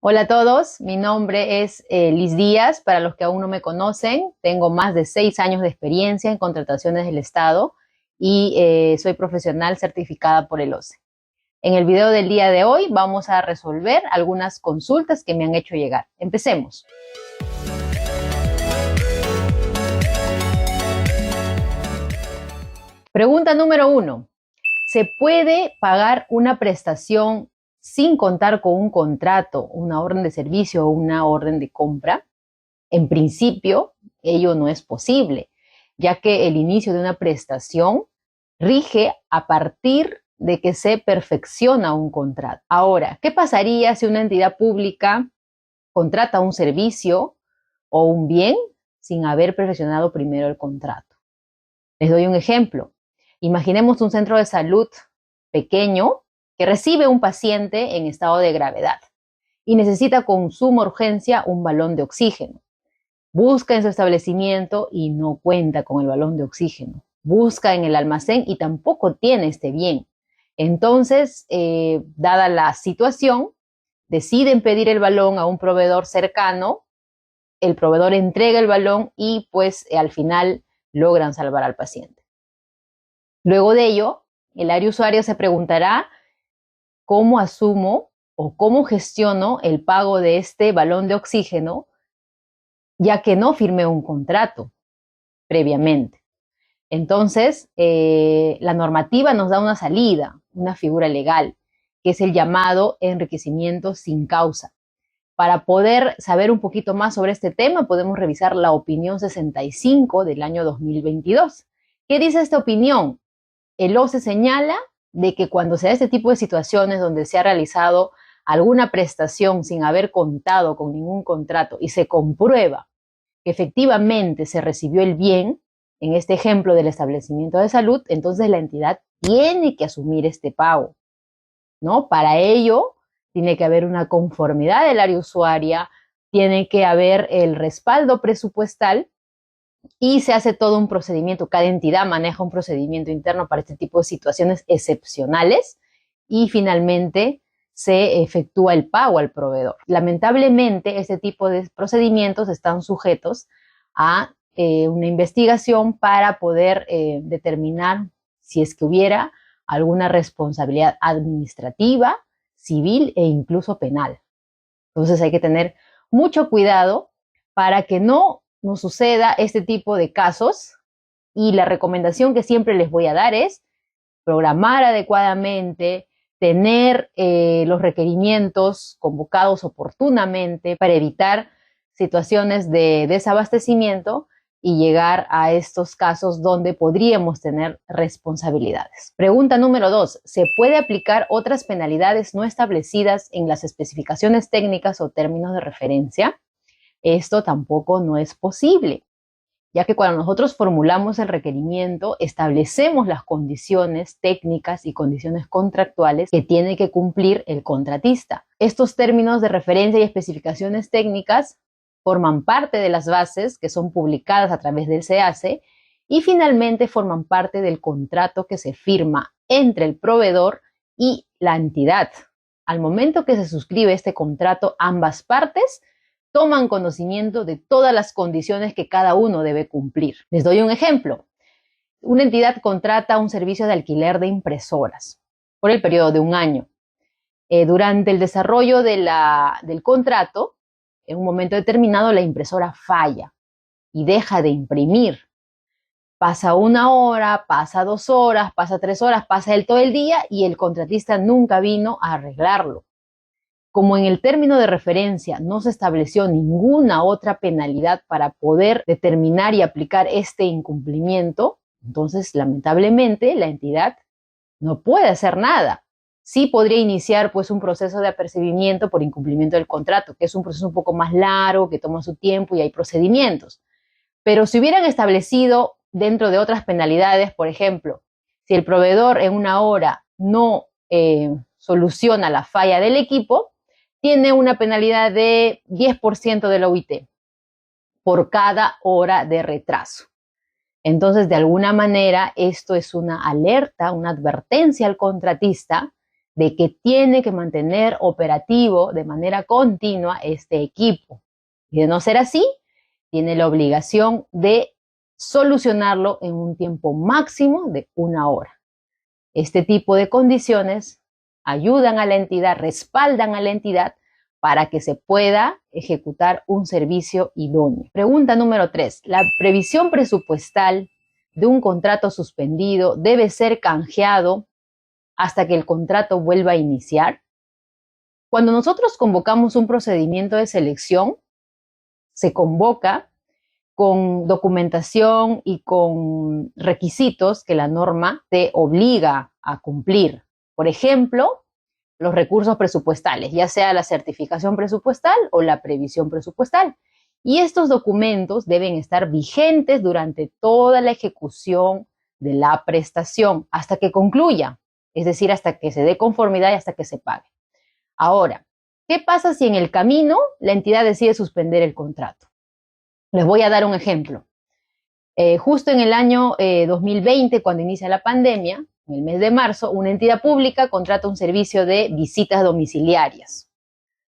Hola a todos, mi nombre es Liz Díaz. Para los que aún no me conocen, tengo más de 6 años de experiencia en contrataciones del Estado y soy profesional certificada por el OCE. En el video del día de hoy vamos a resolver algunas consultas que me han hecho llegar. Empecemos. Pregunta número 1. ¿Se puede pagar una prestación sin contar con un contrato, una orden de servicio o una orden de compra? En principio, ello no es posible, ya que el inicio de una prestación rige a partir de que se perfecciona un contrato. Ahora, ¿qué pasaría si una entidad pública contrata un servicio o un bien sin haber perfeccionado primero el contrato? Les doy un ejemplo. Imaginemos un centro de salud pequeño que recibe un paciente en estado de gravedad y necesita con suma urgencia un balón de oxígeno. Busca en su establecimiento y no cuenta con el balón de oxígeno. Busca en el almacén y tampoco tiene este bien. Entonces, dada la situación, deciden pedir el balón a un proveedor cercano, el proveedor entrega el balón y pues al final logran salvar al paciente. Luego de ello, el área usuario se preguntará cómo asumo o cómo gestiono el pago de este balón de oxígeno, ya que no firmé un contrato previamente. Entonces, la normativa nos da una salida, una figura legal, que es el llamado enriquecimiento sin causa. Para poder saber un poquito más sobre este tema, podemos revisar la opinión 65 del año 2022. ¿Qué dice esta opinión? El OCE señala de que cuando se da este tipo de situaciones donde se ha realizado alguna prestación sin haber contado con ningún contrato y se comprueba que efectivamente se recibió el bien, en este ejemplo del establecimiento de salud, entonces la entidad tiene que asumir este pago, ¿no? Para ello tiene que haber una conformidad del área usuaria, tiene que haber el respaldo presupuestal y se hace todo un procedimiento. Cada entidad maneja un procedimiento interno para este tipo de situaciones excepcionales y finalmente se efectúa el pago al proveedor. Lamentablemente, este tipo de procedimientos están sujetos a una investigación para poder determinar si es que hubiera alguna responsabilidad administrativa, civil e incluso penal. Entonces hay que tener mucho cuidado para que no nos suceda este tipo de casos, y la recomendación que siempre les voy a dar es programar adecuadamente, tener los requerimientos convocados oportunamente para evitar situaciones de desabastecimiento y llegar a estos casos donde podríamos tener responsabilidades. Pregunta número 2. ¿Se puede aplicar otras penalidades no establecidas en las especificaciones técnicas o términos de referencia? Esto tampoco no es posible, ya que cuando nosotros formulamos el requerimiento, establecemos las condiciones técnicas y condiciones contractuales que tiene que cumplir el contratista. Estos términos de referencia y especificaciones técnicas forman parte de las bases que son publicadas a través del SEACE y finalmente forman parte del contrato que se firma entre el proveedor y la entidad. Al momento que se suscribe este contrato, ambas partes toman conocimiento de todas las condiciones que cada uno debe cumplir. Les doy un ejemplo. Una entidad contrata un servicio de alquiler de impresoras por el periodo de un año. Durante el desarrollo del contrato, en un momento determinado, la impresora falla y deja de imprimir. Pasa 1 hora, pasa 2 horas, pasa 3 horas, pasa todo el día y el contratista nunca vino a arreglarlo. Como en el término de referencia no se estableció ninguna otra penalidad para poder determinar y aplicar este incumplimiento, entonces lamentablemente la entidad no puede hacer nada. Sí podría iniciar pues un proceso de apercibimiento por incumplimiento del contrato, que es un proceso un poco más largo, que toma su tiempo y hay procedimientos. Pero si hubieran establecido dentro de otras penalidades, por ejemplo, si el proveedor en 1 hora no soluciona la falla del equipo, tiene una penalidad de 10% de la OIT por cada hora de retraso. Entonces, de alguna manera, esto es una alerta, una advertencia al contratista de que tiene que mantener operativo de manera continua este equipo. Y de no ser así, tiene la obligación de solucionarlo en un tiempo máximo de 1 hora. Este tipo de condiciones ayudan a la entidad, respaldan a la entidad para que se pueda ejecutar un servicio idóneo. Pregunta número 3. ¿La previsión presupuestal de un contrato suspendido debe ser canjeado hasta que el contrato vuelva a iniciar? Cuando nosotros convocamos un procedimiento de selección, se convoca con documentación y con requisitos que la norma te obliga a cumplir. Por ejemplo, los recursos presupuestales, ya sea la certificación presupuestal o la previsión presupuestal. Y estos documentos deben estar vigentes durante toda la ejecución de la prestación hasta que concluya, es decir, hasta que se dé conformidad y hasta que se pague. Ahora, ¿qué pasa si en el camino la entidad decide suspender el contrato? Les voy a dar un ejemplo. Justo en el año 2020, cuando inicia la pandemia, en el mes de marzo, una entidad pública contrata un servicio de visitas domiciliarias,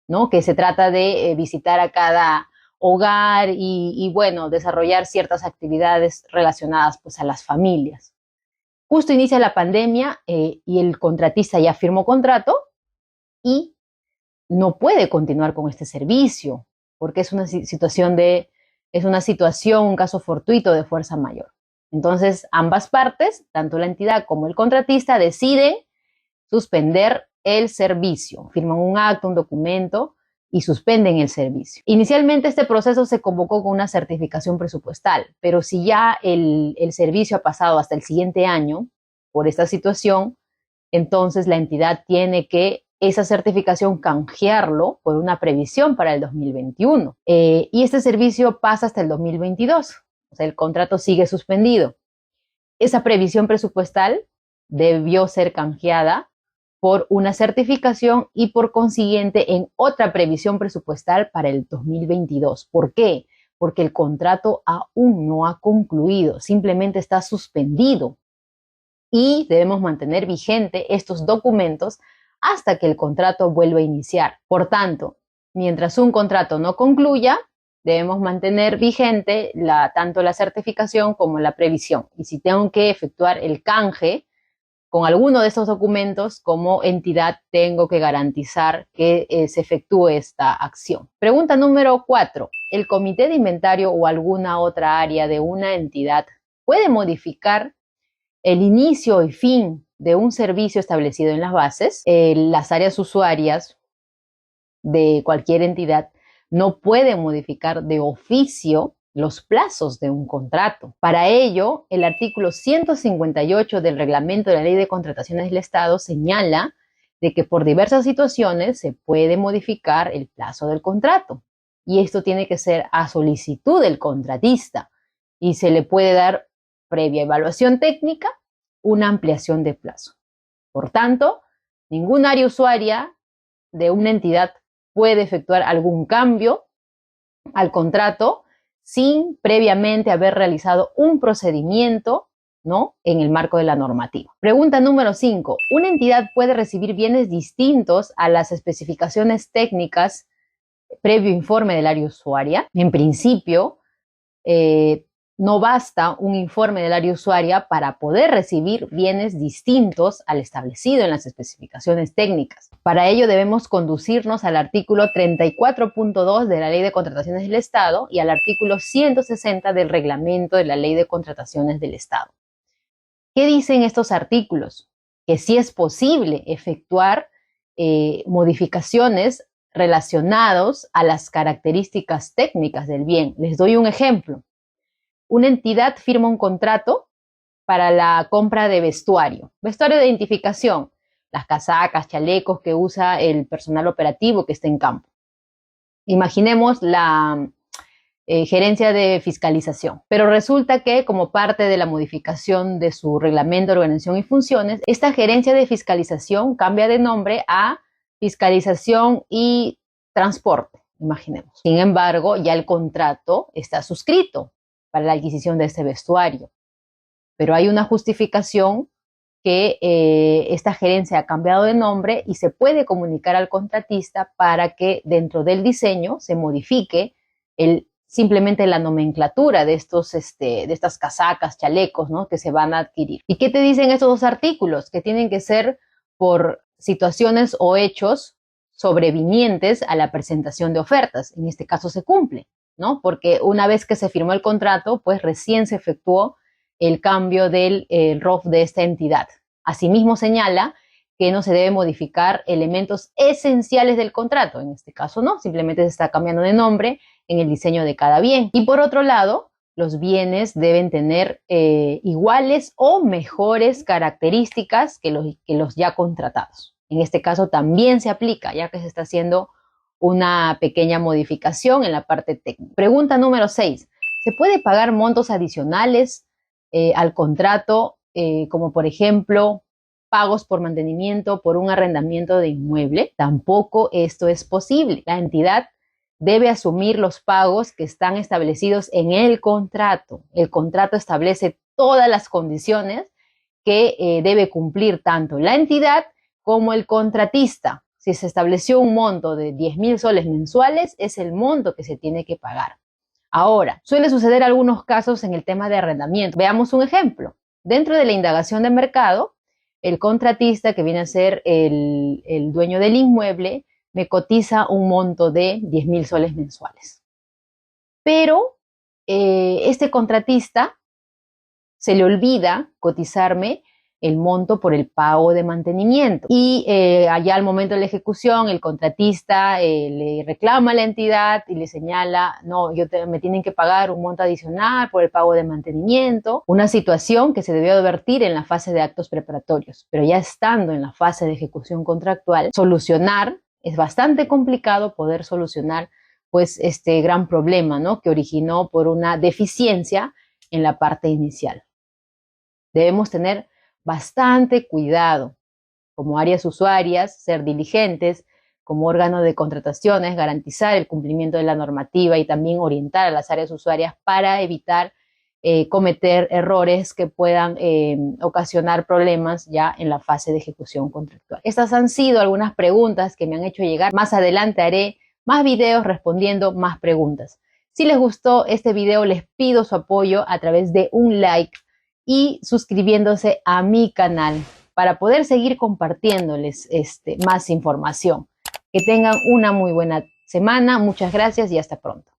¿no? Que se trata de visitar a cada hogar y, bueno, desarrollar ciertas actividades relacionadas pues, a las familias. Justo inicia la pandemia y el contratista ya firmó contrato y no puede continuar con este servicio porque es una situación, un caso fortuito de fuerza mayor. Entonces, ambas partes, tanto la entidad como el contratista, deciden suspender el servicio. Firman un acto, un documento y suspenden el servicio. Inicialmente este proceso se convocó con una certificación presupuestal, pero si ya el servicio ha pasado hasta el siguiente año por esta situación, entonces la entidad tiene que esa certificación canjearlo por una previsión para el 2021. Y este servicio pasa hasta el 2022. O sea, el contrato sigue suspendido. Esa previsión presupuestal debió ser canjeada por una certificación y por consiguiente en otra previsión presupuestal para el 2022. ¿Por qué? Porque el contrato aún no ha concluido, simplemente está suspendido. Y debemos mantener vigente estos documentos hasta que el contrato vuelva a iniciar. Por tanto, mientras un contrato no concluya, debemos mantener vigente tanto la certificación como la previsión. Y si tengo que efectuar el canje con alguno de estos documentos, como entidad tengo que garantizar que se efectúe esta acción. Pregunta número 4. ¿El comité de inventario o alguna otra área de una entidad puede modificar el inicio y fin de un servicio establecido en las bases? Las áreas usuarias de cualquier entidad no pueden modificar de oficio los plazos de un contrato. Para ello, el artículo 158 del reglamento de la Ley de Contrataciones del Estado señala de que por diversas situaciones se puede modificar el plazo del contrato. Y esto tiene que ser a solicitud del contratista y se le puede dar, previa evaluación técnica, una ampliación de plazo. Por tanto, ningún área usuaria de una entidad puede efectuar algún cambio al contrato sin previamente haber realizado un procedimiento, ¿no?, en el marco de la normativa. Pregunta número 5. ¿Una entidad puede recibir bienes distintos a las especificaciones técnicas previo informe del área usuaria? En principio, no basta un informe del área usuaria para poder recibir bienes distintos al establecido en las especificaciones técnicas. Para ello debemos conducirnos al artículo 34.2 de la Ley de Contrataciones del Estado y al artículo 160 del Reglamento de la Ley de Contrataciones del Estado. ¿Qué dicen estos artículos? Que sí es posible efectuar modificaciones relacionadas a las características técnicas del bien. Les doy un ejemplo. Una entidad firma un contrato para la compra de vestuario de identificación, las casacas, chalecos que usa el personal operativo que está en campo. Imaginemos la gerencia de fiscalización, pero resulta que como parte de la modificación de su reglamento de organización y funciones, esta gerencia de fiscalización cambia de nombre a fiscalización y transporte, imaginemos. Sin embargo, ya el contrato está suscrito para la adquisición de este vestuario. Pero hay una justificación que esta gerencia ha cambiado de nombre y se puede comunicar al contratista para que dentro del diseño se modifique simplemente la nomenclatura de estas casacas, chalecos, ¿no?, que se van a adquirir. ¿Y qué te dicen estos dos artículos? Que tienen que ser por situaciones o hechos sobrevinientes a la presentación de ofertas. En este caso se cumple, ¿no? Porque una vez que se firmó el contrato, pues recién se efectuó el cambio del ROF de esta entidad. Asimismo señala que no se debe modificar elementos esenciales del contrato. En este caso no, simplemente se está cambiando de nombre en el diseño de cada bien. Y por otro lado, los bienes deben tener iguales o mejores características que los ya contratados. En este caso también se aplica, ya que se está haciendo una pequeña modificación en la parte técnica. Pregunta número 6. ¿Se puede pagar montos adicionales al contrato, como por ejemplo pagos por mantenimiento, por un arrendamiento de inmueble? Tampoco esto es posible. La entidad debe asumir los pagos que están establecidos en el contrato. El contrato establece todas las condiciones que debe cumplir tanto la entidad como el contratista. Si se estableció un monto de 10.000 soles mensuales, es el monto que se tiene que pagar. Ahora, suele suceder algunos casos en el tema de arrendamiento. Veamos un ejemplo. Dentro de la indagación de mercado, el contratista, que viene a ser el dueño del inmueble, me cotiza un monto de 10.000 soles mensuales. Pero este contratista se le olvida cotizarme el monto por el pago de mantenimiento. Y allá al momento de la ejecución, el contratista le reclama a la entidad y le señala, no, me tienen que pagar un monto adicional por el pago de mantenimiento. Una situación que se debió advertir en la fase de actos preparatorios, pero ya estando en la fase de ejecución contractual, solucionar, es bastante complicado poder solucionar pues este gran problema, ¿no?, que originó por una deficiencia en la parte inicial. Debemos tener bastante cuidado como áreas usuarias, ser diligentes, como órgano de contrataciones, garantizar el cumplimiento de la normativa y también orientar a las áreas usuarias para evitar cometer errores que puedan ocasionar problemas ya en la fase de ejecución contractual. Estas han sido algunas preguntas que me han hecho llegar. Más adelante haré más videos respondiendo más preguntas. Si les gustó este video, les pido su apoyo a través de un like y suscribiéndose a mi canal para poder seguir compartiéndoles más información. Que tengan una muy buena semana. Muchas gracias y hasta pronto.